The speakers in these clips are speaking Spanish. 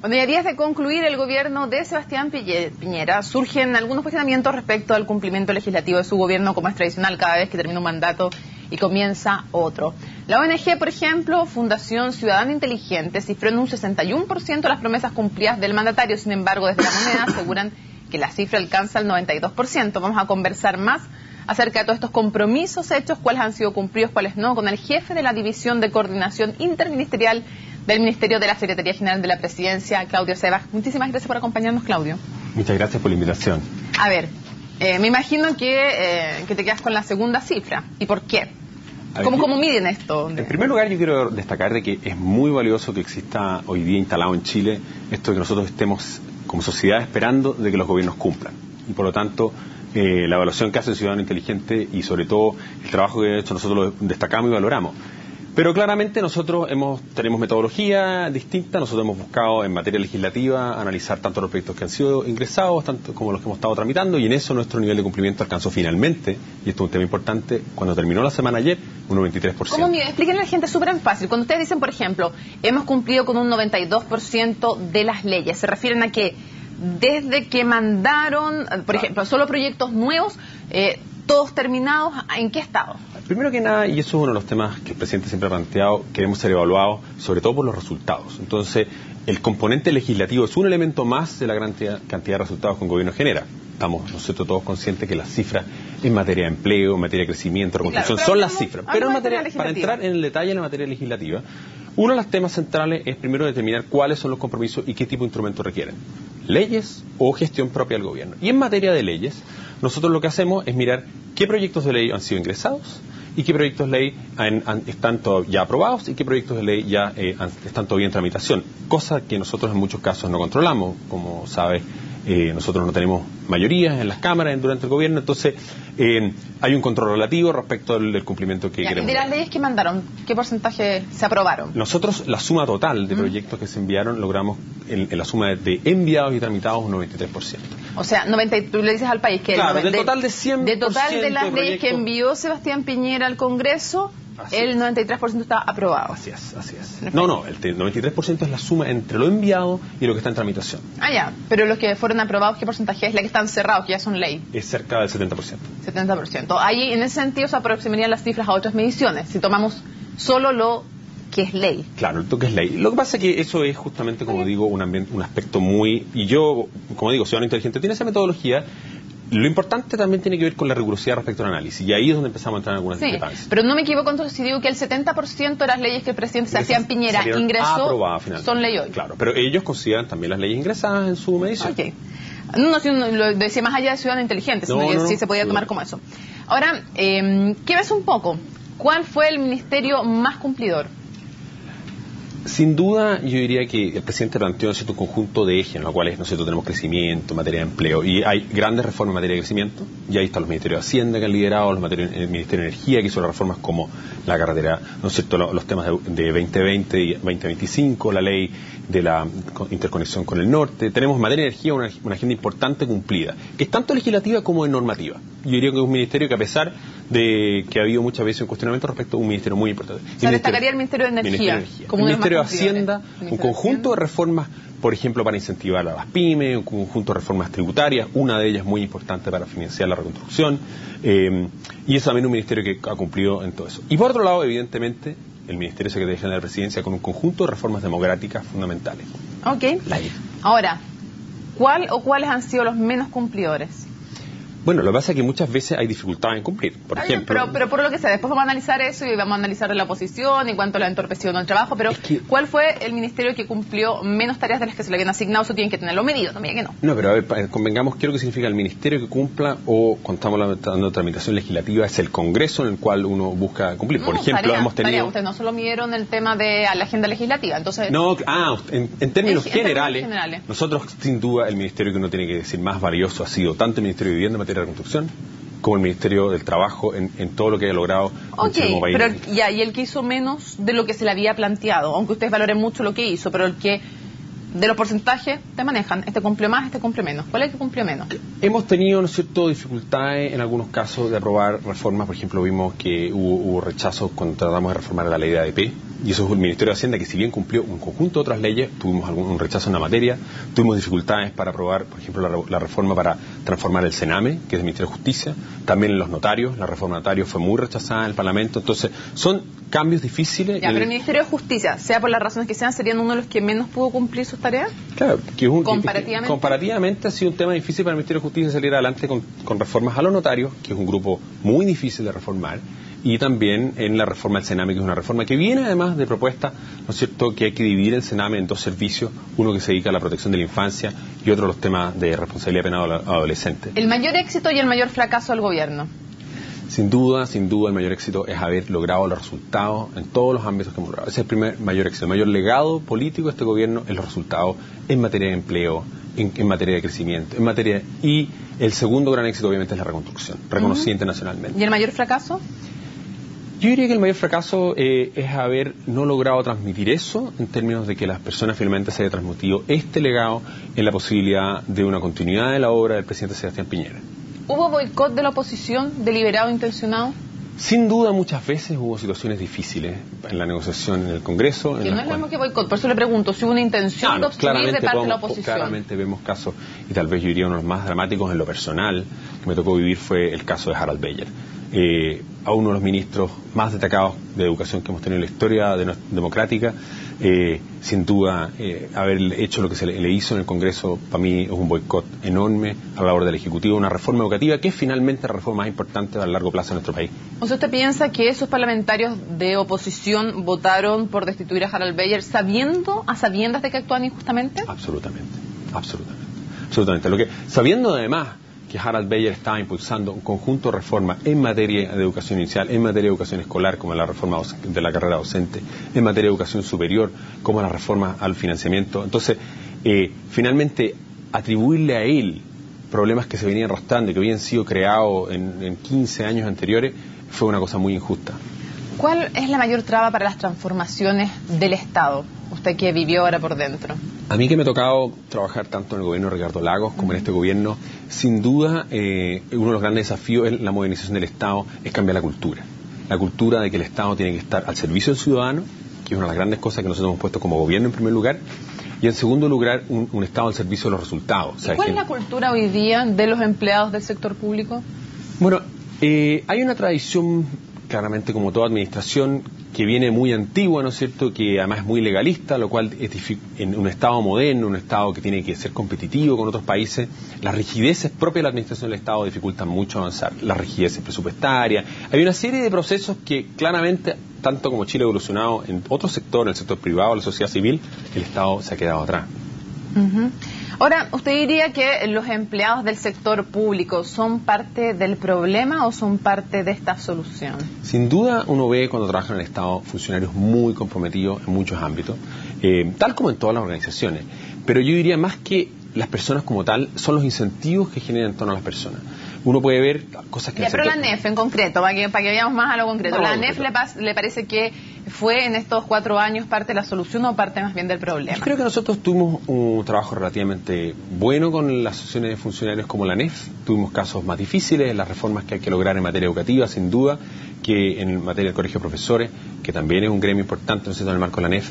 Bueno, y a días de concluir el gobierno de Sebastián Piñera, surgen algunos cuestionamientos respecto al cumplimiento legislativo de su gobierno, como es tradicional cada vez que termina un mandato y comienza otro. La ONG, por ejemplo, Fundación Ciudadana Inteligente, cifró en un 61% las promesas cumplidas del mandatario. Sin embargo, desde La Moneda aseguran que la cifra alcanza el 92%. Vamos a conversar más acerca de todos estos compromisos hechos, cuáles han sido cumplidos, cuáles no, con el jefe de la División de Coordinación Interministerial del Ministerio de la Secretaría General de la Presidencia, Claudio Sebas. Muchísimas gracias por acompañarnos, Claudio. Muchas gracias por la invitación. A ver, me imagino que te quedas con la segunda cifra. ¿Y por qué? ¿Cómo miden esto? En primer lugar, yo quiero destacar de que es muy valioso que exista hoy día instalado en Chile esto de que nosotros estemos como sociedad esperando de que los gobiernos cumplan. Y por lo tanto, la evaluación que hace el Ciudadano Inteligente y sobre todo el trabajo que ha hecho nosotros lo destacamos y valoramos. Pero claramente nosotros tenemos metodología distinta. Nosotros hemos buscado en materia legislativa analizar tanto los proyectos que han sido ingresados tanto como los que hemos estado tramitando, y en eso nuestro nivel de cumplimiento alcanzó finalmente, y esto es un tema importante, cuando terminó la semana ayer, un 93%. ¿Cómo? Explíquenle a la gente súper fácil. Cuando ustedes dicen, por ejemplo, hemos cumplido con un 92% de las leyes, ¿se refieren a que desde que mandaron, por ejemplo, solo proyectos nuevos, todos terminados, en qué estado? Primero que nada, y eso es uno de los temas que el presidente siempre ha planteado, queremos ser evaluados sobre todo por los resultados. Entonces, el componente legislativo es un elemento más de la gran cantidad de resultados que un gobierno genera. Estamos nosotros todos conscientes que las cifras en materia de empleo, en materia de crecimiento, reconstrucción, son las cifras. Pero para entrar en el detalle en la materia legislativa, uno de los temas centrales es primero determinar cuáles son los compromisos y qué tipo de instrumentos requieren. Leyes o gestión propia del gobierno. Y en materia de leyes, nosotros lo que hacemos es mirar qué proyectos de ley han sido ingresados y qué proyectos de ley están ya aprobados y qué proyectos de ley ya están todavía en tramitación. Cosa que nosotros en muchos casos no controlamos. Como sabe, nosotros no tenemos mayorías en las cámaras durante el gobierno, entonces hay un control relativo respecto del cumplimiento que queremos. ¿Y de las leyes que mandaron, qué porcentaje se aprobaron? Nosotros, la suma total de proyectos que se enviaron, logramos en la suma de enviados y tramitados un 93%. O sea, tú le dices al país que claro, del total de 100% de total de las leyes que envió Sebastián Piñera al Congreso, el 93% está aprobado. Así es. No, el 93% es la suma entre lo enviado y lo que está en tramitación. Ah, ya, pero los que fueron aprobados, ¿qué porcentaje es? La que están cerrados, que ya son ley. Es cerca del 70%. 70%. Ahí, en ese sentido, se aproximarían las cifras a otras mediciones, si tomamos solo lo que es ley. Claro, lo que es ley. Lo que pasa es que eso es justamente, como digo, un aspecto muy... Y yo, como digo, Ciudadano Inteligente tiene esa metodología. Lo importante también tiene que ver con la rigurosidad respecto al análisis, y ahí es donde empezamos a entrar en algunas discrepancias. Pero no me equivoco entonces si digo que el 70% de las leyes que el presidente Sebastián Piñera ingresó son ley hoy. Claro, pero ellos consideran también las leyes ingresadas en su medición. Okay. No, lo decía más allá de Ciudadano Inteligente, sino que sí se podía tomar como eso. Ahora, ¿qué ves un poco? ¿Cuál fue el ministerio más cumplidor? Sin duda, yo diría que el presidente planteó un cierto conjunto de ejes en los cuales nosotros tenemos crecimiento, materia de empleo, y hay grandes reformas en materia de crecimiento, y ahí están los ministerios de Hacienda que han liderado, el Ministerio de Energía que hizo las reformas como la carretera, ¿no es cierto?, los temas de 2020 y 2025, la ley de la interconexión con el norte. Tenemos en materia de energía una agenda importante cumplida, que es tanto legislativa como de normativa. Yo diría que es un ministerio que, a pesar de que ha habido muchas veces un cuestionamiento respecto a un ministerio muy importante. Se destacaría el Ministerio de Energía. Como el Ministerio de Hacienda, un conjunto de reformas, por ejemplo, para incentivar a las pymes, un conjunto de reformas tributarias, una de ellas muy importante para financiar la reconstrucción, y es también un ministerio que ha cumplido en todo eso. Y por otro lado, evidentemente, el Ministerio de Secretaría General de la Presidencia con un conjunto de reformas democráticas fundamentales. Ok. Ahora, ¿cuáles han sido los menos cumplidores? Bueno, lo que pasa es que muchas veces hay dificultades en cumplir. Por ejemplo, pero por lo que sea, después vamos a analizar eso y vamos a analizar la oposición y cuánto le ha entorpecido en el trabajo, pero ¿cuál fue el ministerio que cumplió menos tareas de las que se le habían asignado? Eso tienen que tenerlo medido, no me diga que no. No, pero a ver, convengamos, ¿qué es lo que significa el ministerio que cumpla? O cuando estamos hablando de tramitación legislativa, es el Congreso en el cual uno busca cumplir. Por ejemplo, hemos tenido... Ustedes no solo midieron el tema de la agenda legislativa, entonces... No, en términos generales, nosotros, sin duda, el ministerio que uno tiene que decir más valioso ha sido tanto el Ministerio de Vivienda en materia de reconstrucción, como el Ministerio del Trabajo en todo lo que haya logrado. Pero y el que hizo menos de lo que se le había planteado, aunque ustedes valoren mucho lo que hizo, pero el que de los porcentajes te manejan, este cumple más, este cumple menos. ¿Cuál es el que cumplió menos? Hemos tenido, ¿no es cierto?, dificultades en algunos casos de aprobar reformas. Por ejemplo, vimos que hubo rechazos cuando tratamos de reformar la ley de ADP. y eso es el Ministerio de Hacienda, que si bien cumplió un conjunto de otras leyes, tuvimos un rechazo en la materia, tuvimos dificultades para aprobar, por ejemplo, la reforma para transformar el Sename, que es el Ministerio de Justicia, también en los notarios, la reforma de notarios fue muy rechazada en el Parlamento, entonces son cambios difíciles. Ya, pero el Ministerio de Justicia, sea por las razones que sean, ¿serían uno de los que menos pudo cumplir sus tareas? Claro, que comparativamente ha sido un tema difícil para el Ministerio de Justicia salir adelante con reformas a los notarios, que es un grupo muy difícil de reformar, y también en la reforma del Sename, que es una reforma que viene además de propuesta, ¿no es cierto?, que hay que dividir el Sename en dos servicios, uno que se dedica a la protección de la infancia y otro a los temas de responsabilidad penal adolescente. ¿El mayor éxito y el mayor fracaso del gobierno? Sin duda, el mayor éxito es haber logrado los resultados en todos los ámbitos que hemos logrado. Ese es el primer mayor éxito. El mayor legado político de este gobierno es los resultados en materia de empleo, en materia de crecimiento, y el segundo gran éxito obviamente es la reconstrucción, reconocida internacionalmente. ¿Y el mayor fracaso? Yo diría que el mayor fracaso es haber no logrado transmitir eso en términos de que las personas finalmente se haya transmitido este legado en la posibilidad de una continuidad de la obra del presidente Sebastián Piñera. ¿Hubo boicot de la oposición, deliberado, intencionado? Sin duda, muchas veces hubo situaciones difíciles en la negociación en el Congreso. Que no es lo mismo que boicot, por eso le pregunto, si hubo una intención de obstruir de parte de la oposición. Claramente vemos casos, y tal vez yo diría uno de los más dramáticos en lo personal que me tocó vivir fue el caso de Harald Beyer. A uno de los ministros más destacados de educación que hemos tenido en la historia democrática, sin duda haber hecho lo que se le hizo en el Congreso para mí es un boicot enorme a la labor del Ejecutivo, una reforma educativa que es finalmente la reforma más importante a largo plazo en nuestro país. O sea, ¿usted piensa que esos parlamentarios de oposición votaron por destituir a Harald Beyer a sabiendas de que actuaban injustamente? Absolutamente. Sabiendo además que Harald Beyer estaba impulsando un conjunto de reformas en materia de educación inicial, en materia de educación escolar, como la reforma de la carrera docente, en materia de educación superior, como la reforma al financiamiento. Entonces, finalmente, atribuirle a él problemas que se venían arrastrando y que habían sido creados en 15 años anteriores fue una cosa muy injusta. ¿Cuál es la mayor traba para las transformaciones del Estado? Usted que vivió ahora por dentro. A mí que me ha tocado trabajar tanto en el gobierno de Ricardo Lagos como en este gobierno, sin duda uno de los grandes desafíos en la modernización del Estado es cambiar la cultura. La cultura de que el Estado tiene que estar al servicio del ciudadano, que es una de las grandes cosas que nosotros hemos puesto como gobierno en primer lugar, y en segundo lugar un Estado al servicio de los resultados. ¿Y cuál es la cultura hoy día de los empleados del sector público? Bueno, hay una tradición, claramente como toda administración, que viene muy antigua, ¿no es cierto?, que además es muy legalista, lo cual en un Estado moderno, un Estado que tiene que ser competitivo con otros países, las rigideces propias de la administración del Estado dificultan mucho avanzar, las rigideces presupuestarias. Hay una serie de procesos que claramente, tanto como Chile ha evolucionado en otro sector, en el sector privado, la sociedad civil, el Estado se ha quedado atrás. Ahora, ¿usted diría que los empleados del sector público son parte del problema o son parte de esta solución? Sin duda uno ve cuando trabaja en el Estado funcionarios muy comprometidos en muchos ámbitos, tal como en todas las organizaciones. Pero yo diría más que las personas como tal son los incentivos que generan en torno a las personas. Uno puede ver cosas que... pero la NEF en concreto, para que vayamos más a lo concreto. ¿La NEF le parece que fue en estos 4 años parte de la solución o parte más bien del problema? Yo creo que nosotros tuvimos un trabajo relativamente bueno con las asociaciones de funcionarios como la NEF. Tuvimos casos más difíciles, las reformas que hay que lograr en materia educativa, sin duda, que en materia del colegio de profesores, que también es un gremio importante, en el marco de la NEF,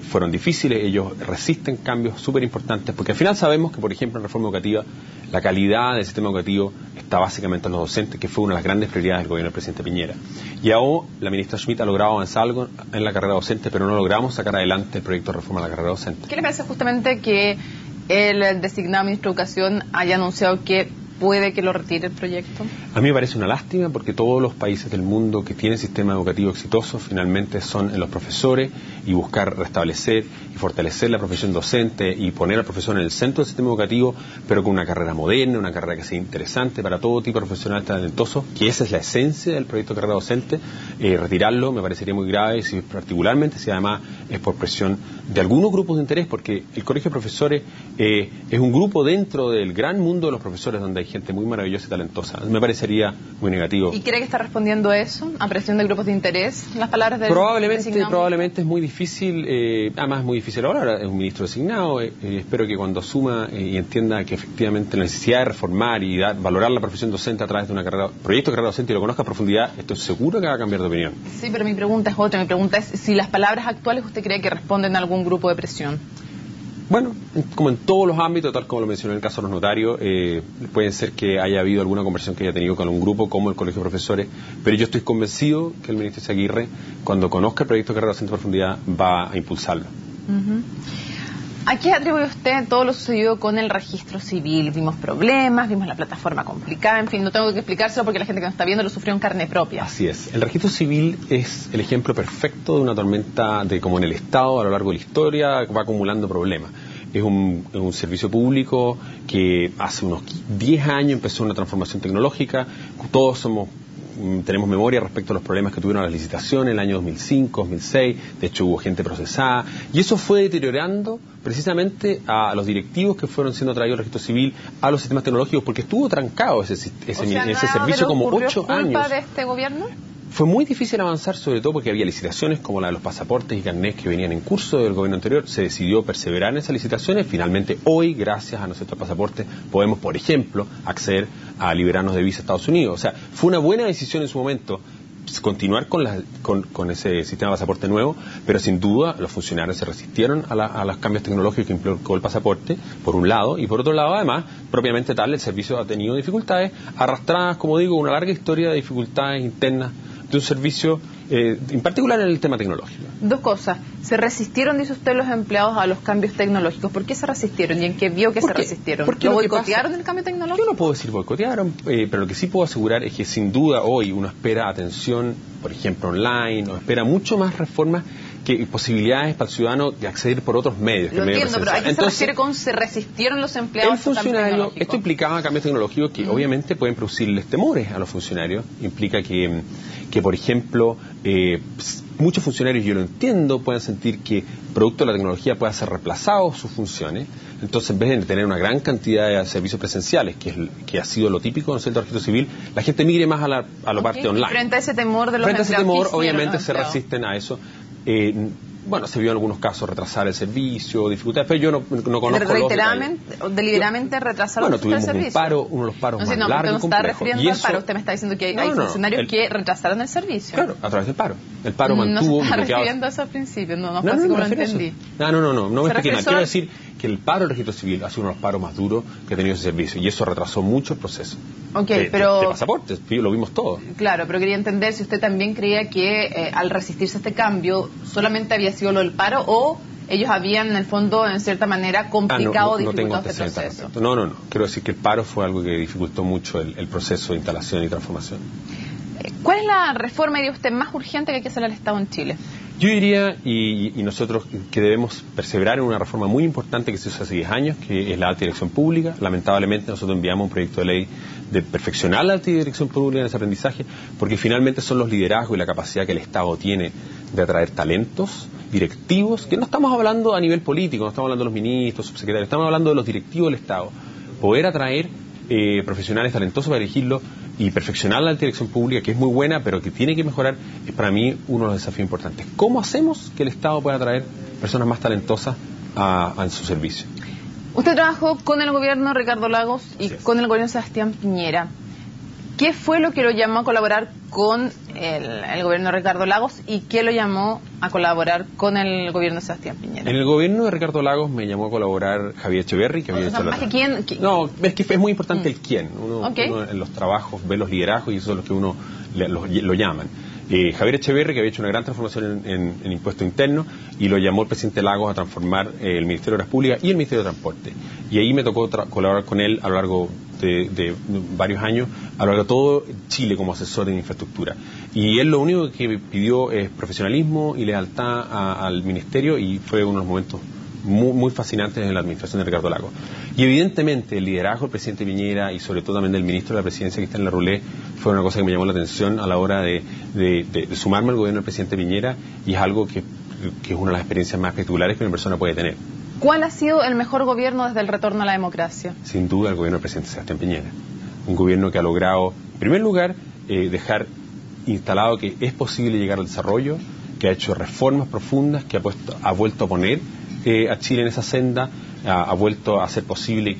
fueron difíciles. Ellos resisten cambios súper importantes, porque al final sabemos que, por ejemplo, en reforma educativa, la calidad del sistema educativo está básicamente en los docentes, que fue una de las grandes prioridades del gobierno del presidente Piñera. Y ahora la ministra Schmidt ha logrado avanzar algo en la carrera docente, pero no logramos sacar adelante el proyecto de reforma de la carrera docente. ¿Qué le parece justamente que el designado ministro de Educación haya anunciado que puede que lo retire el proyecto? A mí me parece una lástima porque todos los países del mundo que tienen sistema educativo exitoso finalmente son en los profesores, y buscar restablecer y fortalecer la profesión docente y poner al profesor en el centro del sistema educativo, pero con una carrera moderna, una carrera que sea interesante para todo tipo de profesional talentoso, que esa es la esencia del proyecto de carrera docente. Retirarlo me parecería muy grave, particularmente si además es por presión de algunos grupos de interés, porque el colegio de profesores es un grupo dentro del gran mundo de los profesores, donde hay gente muy maravillosa y talentosa. Me parecería muy negativo. ¿Y cree que está respondiendo a eso, a presión de grupos de interés, las palabras del Probablemente es muy difícil, además es muy difícil ahora es un ministro designado, espero que cuando asuma y entienda que efectivamente la necesidad de reformar y valorar la profesión docente a través de proyecto de carrera docente y lo conozca a profundidad, estoy seguro que va a cambiar de opinión. Sí, pero mi pregunta es otra, mi pregunta es si las palabras actuales usted cree que responden a algún grupo de presión. Bueno, como en todos los ámbitos, tal como lo mencioné en el caso de los notarios, puede ser que haya habido alguna conversación que haya tenido con un grupo como el Colegio de Profesores, pero yo estoy convencido que el ministro Izaguirre, cuando conozca el proyecto de carrera docente a profundidad, va a impulsarlo. ¿A qué atribuye usted todo lo sucedido con el registro civil? Vimos problemas, vimos la plataforma complicada, en fin, no tengo que explicárselo porque la gente que nos está viendo lo sufrió en carne propia. Así es. El registro civil es el ejemplo perfecto de una tormenta de como en el Estado a lo largo de la historia va acumulando problemas. Es un servicio público que hace unos 10 años empezó una transformación tecnológica. Todos tenemos memoria respecto a los problemas que tuvieron las licitaciones en el año 2005, 2006, de hecho hubo gente procesada, y eso fue deteriorando precisamente a los directivos que fueron siendo traídos al registro civil, a los sistemas tecnológicos, porque estuvo trancado ese servicio como 8 años. ¿Culpa de este gobierno? Fue muy difícil avanzar, sobre todo porque había licitaciones como la de los pasaportes y carnets que venían en curso del gobierno anterior. Se decidió perseverar en esas licitaciones. Finalmente, hoy, gracias a nuestros pasaportes, podemos, por ejemplo, acceder a liberarnos de visa a Estados Unidos. O sea, fue una buena decisión en su momento continuar con ese sistema de pasaporte nuevo, pero sin duda los funcionarios se resistieron a los cambios tecnológicos que implicó el pasaporte, por un lado, y por otro lado, además, propiamente tal, el servicio ha tenido dificultades arrastradas, como digo, una larga historia de dificultades internas de un servicio, en particular en el tema tecnológico. Dos cosas. ¿Se resistieron, dice usted, los empleados a los cambios tecnológicos? ¿Por qué se resistieron y en qué vio que se resistieron? ¿Lo boicotearon el cambio tecnológico? Yo no puedo decir boicotearon, pero lo que sí puedo asegurar es que sin duda hoy uno espera atención, por ejemplo, online, o espera mucho más reformas que posibilidades para el ciudadano de acceder por otros medios. Lo entiendo, pero ¿a qué se refiere con se resistieron los empleados? El funcionario, esto implicaba cambios tecnológicos que obviamente pueden producirles temores a los funcionarios. Implica que por ejemplo, muchos funcionarios, yo lo entiendo, puedan sentir que producto de la tecnología puedan ser reemplazados sus funciones. Entonces, en vez de tener una gran cantidad de servicios presenciales, que ha sido lo típico en el centro de registro civil, la gente migre más a la parte online. Frente a ese temor de los empleados. Frente a ese temor, obviamente se resisten a eso. Bueno, se vio en algunos casos retrasar el servicio, dificultades, pero yo no conozco deliberadamente retrasaron el servicio. Bueno, tuvimos uno de los paros más largos y complejos. No está refiriendo al paro, usted me está diciendo que hay funcionarios que retrasaron el servicio. Claro, a través del paro. El paro mantuvo... No se está refiriendo a eso al principio, no fue así como lo entendí. No me expliqué nada. Quiero decir que el paro del registro civil ha sido uno de los paros más duros que ha tenido ese servicio, y eso retrasó mucho el proceso. Pero... de pasaportes, lo vimos todo. Claro, pero quería entender si usted también creía que al resistirse a este cambio solamente había sido lo del paro o ellos habían en el fondo en cierta manera complicado o dificultado este proceso. No, quiero decir que el paro fue algo que dificultó mucho el proceso de instalación y transformación. ¿Cuál es la reforma, diría usted, más urgente que hay que hacer al Estado en Chile? Yo diría, y nosotros, que debemos perseverar en una reforma muy importante que se hizo hace 10 años, que es la alta dirección pública. Lamentablemente nosotros enviamos un proyecto de ley de perfeccionar la alta dirección pública en ese aprendizaje, porque finalmente son los liderazgos y la capacidad que el Estado tiene de atraer talentos directivos, que no estamos hablando a nivel político, no estamos hablando de los ministros, subsecretarios, estamos hablando de los directivos del Estado. Poder atraer profesionales talentosos para dirigirlo y perfeccionar la alta dirección pública, que es muy buena, pero que tiene que mejorar, es para mí uno de los desafíos importantes. ¿Cómo hacemos que el Estado pueda atraer personas más talentosas a su servicio? Usted trabajó con el gobierno de Ricardo Lagos y con el gobierno de Sebastián Piñera. ¿Qué fue lo que lo llamó a colaborar con el gobierno de Ricardo Lagos y qué lo llamó a colaborar con el gobierno de Sebastián Piñera? En el gobierno de Ricardo Lagos me llamó a colaborar Javier Echeverri, que había hecho ¿Quién? No, es que es muy importante el quién. Uno en los trabajos ve los liderazgos y eso es lo que uno lo llaman. Javier Echeverri, que había hecho una gran transformación en impuesto interno, y lo llamó el presidente Lagos a transformar el Ministerio de Obras Públicas y el Ministerio de Transporte. Y ahí me tocó colaborar con él a lo largo de varios años, a lo largo de todo Chile como asesor en infraestructura. Y él lo único que pidió es profesionalismo y lealtad al Ministerio, y fue uno de los momentos muy fascinantes en la administración de Ricardo Lagos. Y evidentemente el liderazgo del presidente Piñera y sobre todo también del ministro de la Presidencia, Cristian Larroulé, fue una cosa que me llamó la atención a la hora de sumarme al gobierno del presidente Piñera, y es algo que es una de las experiencias más espectaculares que una persona puede tener. ¿Cuál ha sido el mejor gobierno desde el retorno a la democracia? Sin duda el gobierno del presidente Sebastián Piñera. un gobierno que ha logrado, en primer lugar, dejar instalado que es posible llegar al desarrollo, que ha hecho reformas profundas, que ha vuelto a poner a Chile en esa senda, ha vuelto a hacer posible,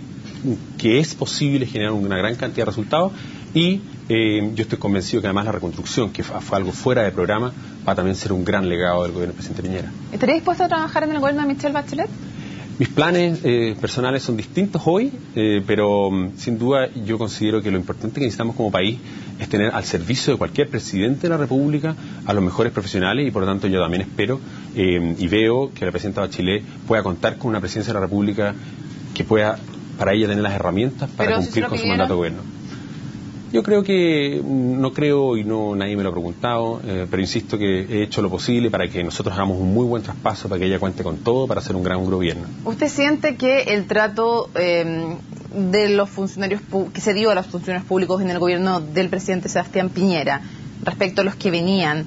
que es posible generar una gran cantidad de resultados, y yo estoy convencido que además la reconstrucción, que fue algo fuera de programa, va a también ser un gran legado del gobierno del presidente Piñera. ¿Estaría dispuesto a trabajar en el gobierno de Michelle Bachelet? Mis planes personales son distintos hoy, pero sin duda yo considero que lo importante que necesitamos como país es tener al servicio de cualquier presidente de la República a los mejores profesionales, y por lo tanto yo también espero y veo que la presidenta Bachelet pueda contar con una presidencia de la República que pueda para ella tener las herramientas para cumplir con su mandato de gobierno. Yo creo que, no creo y no nadie me lo ha preguntado, pero insisto que he hecho lo posible para que nosotros hagamos un muy buen traspaso, para que ella cuente con todo, para hacer un gran gobierno. ¿Usted siente que el trato de los funcionarios que se dio a los funcionarios públicos en el gobierno del presidente Sebastián Piñera respecto a los que venían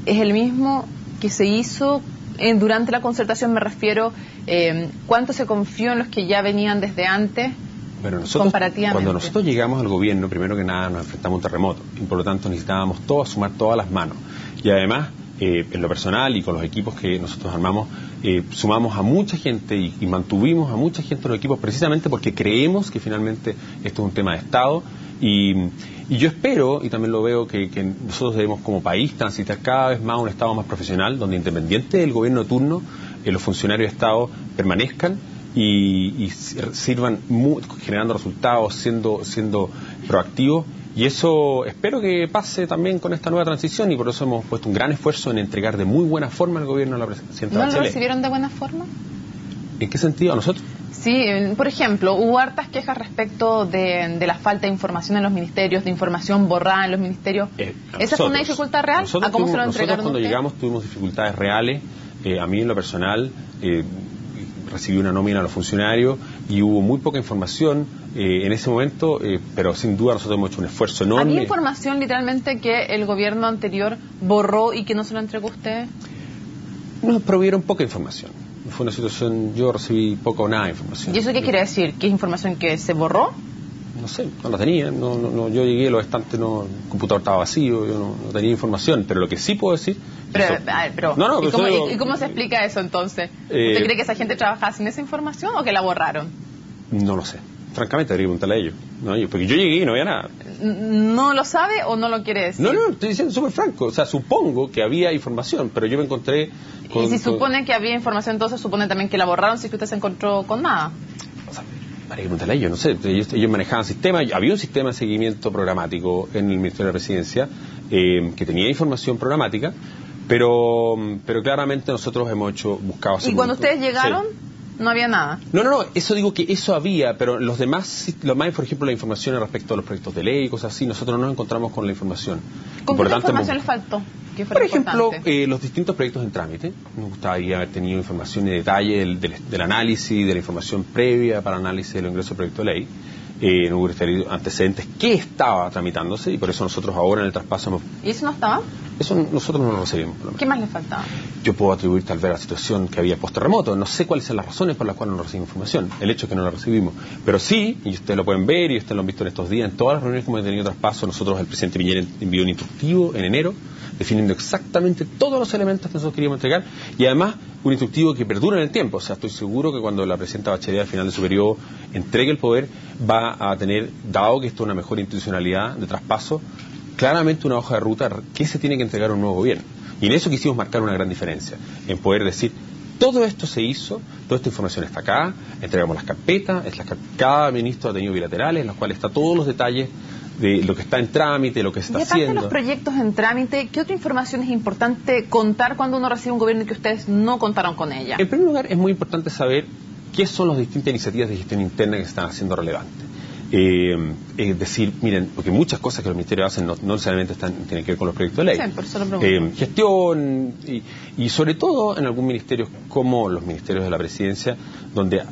es el mismo que se hizo durante la concertación? Me refiero, ¿cuánto se confió en los que ya venían desde antes? Bueno, cuando nosotros llegamos al gobierno, primero que nada nos enfrentamos a un terremoto y por lo tanto necesitábamos todos sumar todas las manos. Y además, en lo personal y con los equipos que nosotros armamos, sumamos a mucha gente y mantuvimos a mucha gente en los equipos precisamente porque creemos que finalmente esto es un tema de Estado. Y yo espero, y también lo veo, que nosotros debemos como país transitar cada vez más a un Estado más profesional, donde independiente del gobierno de turno, los funcionarios de Estado permanezcan y sirvan generando resultados, siendo proactivos, y eso espero que pase también con esta nueva transición, y por eso hemos puesto un gran esfuerzo en entregar de muy buena forma al gobierno a la presidenta Bachelet. ¿No lo recibieron de buena forma? ¿En qué sentido? ¿A nosotros? Sí, por ejemplo, hubo hartas quejas respecto de la falta de información en los ministerios, de información borrada en los ministerios. ¿Esa fue una dificultad real? ¿A cómo se lo entregaron? Nosotros cuando llegamos tuvimos dificultades reales. A mí en lo personal recibí una nómina a los funcionarios y hubo muy poca información en ese momento, pero sin duda nosotros hemos hecho un esfuerzo enorme. ¿Había información literalmente que el gobierno anterior borró y que no se lo entregó a ustedes? Nos provieron poca información. Fue una situación, yo recibí poca o nada de información. ¿Y eso qué quiere decir? ¿Qué información que se borró? No sé, no la tenía. Yo llegué, los estantes, el computador estaba vacío, yo no tenía información, pero lo que sí puedo decir... ¿Y cómo se explica eso entonces? ¿Usted cree que esa gente trabajaba sin esa información o que la borraron? No lo sé. Francamente, habría que preguntarle a ellos. Porque yo llegué y no había nada. ¿No lo sabe o no lo quiere decir? No, estoy diciendo súper franco. O sea, supongo que había información, pero yo me encontré con... Y si supone que había información, entonces supone también que la borraron si que usted se encontró con nada. O sea, habría que preguntarle a ellos, no sé. Ellos manejaban sistemas. Había un sistema de seguimiento programático en el Ministerio de la Presidencia que tenía información programática, pero claramente nosotros hemos buscado hacer... ¿Y cuando ustedes llegaron? Sí. No había nada. No, eso digo que eso había, pero los demás, por ejemplo, la información respecto a los proyectos de ley y cosas así, nosotros no nos encontramos con la información. ¿Con qué información les faltó? Por ejemplo, los distintos proyectos en trámite. Nos gustaría haber tenido información y detalle del análisis, de la información previa para análisis del ingreso del proyecto de ley. No hubiera tenido antecedentes que estaba tramitándose y por eso nosotros ahora en el traspaso hemos... ¿Y eso no estaba? Eso nosotros no lo recibimos. ¿Qué más le faltaba? Yo puedo atribuir tal vez a la situación que había post-terremoto. No sé cuáles son las razones por las cuales no recibimos información. El hecho es que no la recibimos. Pero sí, y ustedes lo pueden ver y ustedes lo han visto en estos días, en todas las reuniones que hemos tenido traspaso, nosotros, el presidente Piñera envió un instructivo en enero definiendo exactamente todos los elementos que nosotros queríamos entregar y además un instructivo que perdura en el tiempo. O sea, estoy seguro que cuando la presidenta Bachelet al final de su periodo entregue el poder va a tener, dado que esto es una mejor institucionalidad de traspaso, claramente una hoja de ruta que se tiene que entregar a un nuevo gobierno. Y en eso quisimos marcar una gran diferencia, en poder decir, todo esto se hizo, toda esta información está acá, entregamos las carpetas, cada ministro ha tenido bilaterales, en las cuales está todos los detalles de lo que está en trámite, lo que se está haciendo. Y aparte de los proyectos en trámite, ¿qué otra información es importante contar cuando uno recibe un gobierno y que ustedes no contaron con ella? En primer lugar, es muy importante saber qué son las distintas iniciativas de gestión interna que se están haciendo relevantes. Es decir, miren, porque muchas cosas que los ministerios hacen no necesariamente tienen que ver con los proyectos de ley. Sí, por eso lo pregunto. Gestión y sobre todo en algún ministerio como los ministerios de la presidencia, donde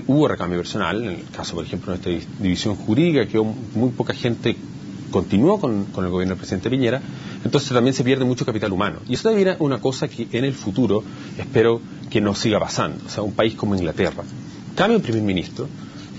hubo recambio personal, en el caso, por ejemplo, de esta división jurídica, que muy poca gente continuó con el gobierno del presidente Piñera, entonces también se pierde mucho capital humano. Y eso debería ser una cosa que en el futuro espero que no siga pasando. O sea, un país como Inglaterra cambia un primer ministro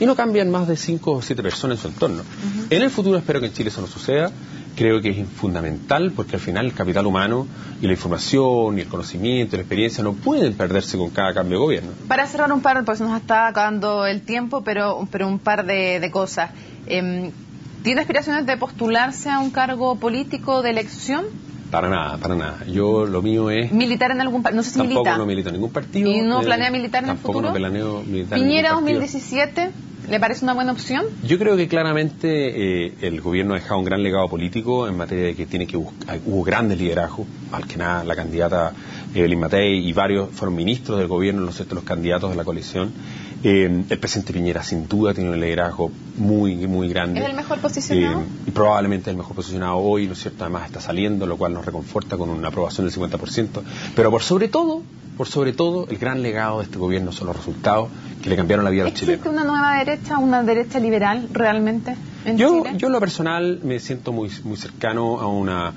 y no cambian más de 5 o 7 personas en su entorno. En el futuro espero que en Chile eso no suceda. Creo que es fundamental porque al final el capital humano y la información y el conocimiento y la experiencia no pueden perderse con cada cambio de gobierno. Para cerrar un par, pues nos está acabando el tiempo, pero un par de cosas. ¿Tiene aspiraciones de postularse a un cargo político de elección? Para nada, para nada. Yo lo mío es... ¿Militar en algún partido? No sé si tampoco milita. No milito en ningún partido. ¿Y no planea militar en el futuro? Tampoco no planeo militar en ¿Piñera ningún partido. 2017 le parece una buena opción? Yo creo que claramente el gobierno ha dejado un gran legado político en materia de que tiene que buscar... Hubo grandes liderazgos, más que nada la candidata Evelyn Matei y varios fueron ministros del gobierno, ¿no es cierto?, los candidatos de la coalición. El presidente Piñera sin duda tiene un liderazgo muy, muy grande. ¿Es el mejor posicionado? Y probablemente el mejor posicionado hoy, ¿no es cierto? Además está saliendo, lo cual nos reconforta con una aprobación del 50%. Pero por sobre todo, el gran legado de este gobierno son los resultados que le cambiaron la vida a los chilenos. ¿Existe una nueva derecha, una derecha liberal realmente en Chile? Yo en lo personal me siento muy cercano a una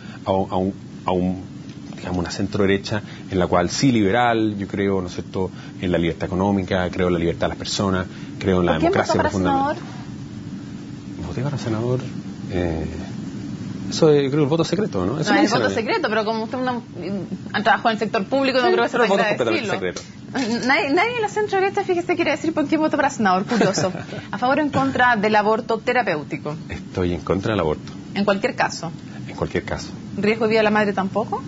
centro derecha en la cual sí liberal, yo creo, ¿no es cierto?, en la libertad económica, creo en la libertad de las personas, creo en la democracia profundamente. ¿Voté para senador? Eso creo el voto secreto, ¿no? Eso no es el voto secreto, pero como usted ha trabajado en el sector público, no creo que se lo tenga que decirlo. Nadie en la centro derecha, fíjese, quiere decir por qué voto para senador, curioso. ¿A favor o en contra del aborto terapéutico? Estoy en contra del aborto. ¿En cualquier caso? En cualquier caso. ¿Riesgo de vida de la madre tampoco?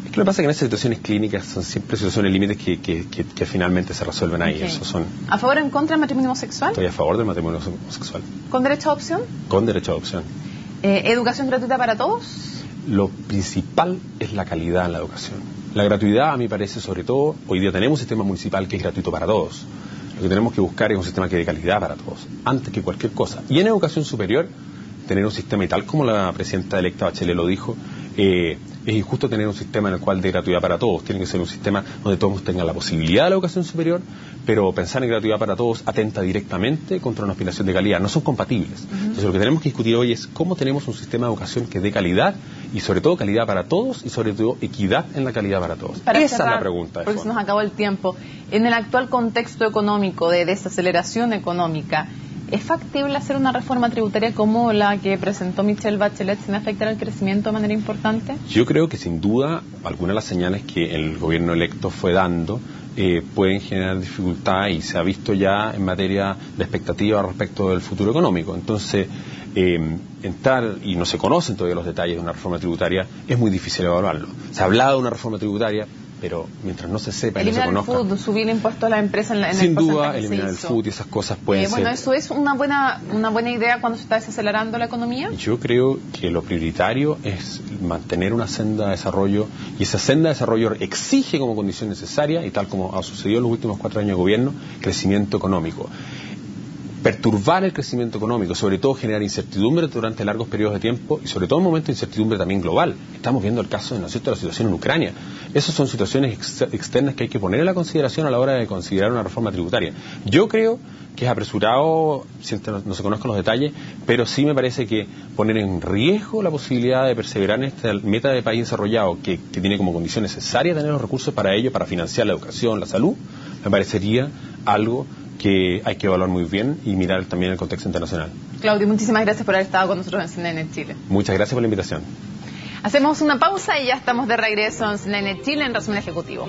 Lo que pasa es que en esas situaciones clínicas son siempre situaciones límites que finalmente se resuelven ahí. Okay. Eso son... ¿A favor o en contra del matrimonio homosexual? Estoy a favor del matrimonio homosexual. ¿Con derecho a adopción? Con derecho a adopción. ¿Educación gratuita para todos? Lo principal es la calidad en la educación. La gratuidad, a mí parece, sobre todo, hoy día tenemos un sistema municipal que es gratuito para todos. Lo que tenemos que buscar es un sistema que dé calidad para todos, antes que cualquier cosa. Y en educación superior, tener un sistema, y tal como la presidenta electa Bachelet lo dijo, es injusto tener un sistema en el cual dé gratuidad para todos. Tiene que ser un sistema donde todos tengan la posibilidad de la educación superior, pero pensar en gratuidad para todos atenta directamente contra una aspiración de calidad. No son compatibles. Entonces lo que tenemos que discutir hoy es cómo tenemos un sistema de educación que dé calidad, y sobre todo calidad para todos, y sobre todo equidad en la calidad para todos. Para Esa cerrar, es la pregunta. Porque se nos acabó el tiempo. En el actual contexto económico, de desaceleración económica, ¿es factible hacer una reforma tributaria como la que presentó Michelle Bachelet sin afectar el crecimiento de manera importante? Yo creo que sin duda algunas de las señales que el gobierno electo fue dando pueden generar dificultad, y se ha visto ya en materia de expectativa respecto del futuro económico. Entonces, entrar, y no se conocen todavía los detalles de una reforma tributaria, es muy difícil evaluarlo. Se ha hablado de una reforma tributaria, pero mientras no se sepa y no se conozca... Eliminar el FUD, subir el impuesto a la empresa en sin duda, eliminar el FUD y esas cosas pueden ser... Bueno, ¿eso es una buena idea cuando se está desacelerando la economía? Yo creo que lo prioritario es mantener una senda de desarrollo, y esa senda de desarrollo exige como condición necesaria, y tal como ha sucedido en los últimos 4 años de gobierno, crecimiento económico. Perturbar el crecimiento económico, sobre todo generar incertidumbre durante largos periodos de tiempo, y sobre todo en momentos de incertidumbre también global. Estamos viendo el caso, ¿no es cierto?, de la situación en Ucrania. Esas son situaciones externas que hay que poner en la consideración a la hora de considerar una reforma tributaria. Yo creo que es apresurado, no se conozcan los detalles, pero sí me parece que poner en riesgo la posibilidad de perseverar en esta meta de país desarrollado, que tiene como condición necesaria tener los recursos para ello, para financiar la educación, la salud, me parecería algo que hay que evaluar muy bien y mirar también el contexto internacional. Claudio, muchísimas gracias por haber estado con nosotros en CNN Chile. Muchas gracias por la invitación. Hacemos una pausa y ya estamos de regreso en CNN Chile en Resumen Ejecutivo.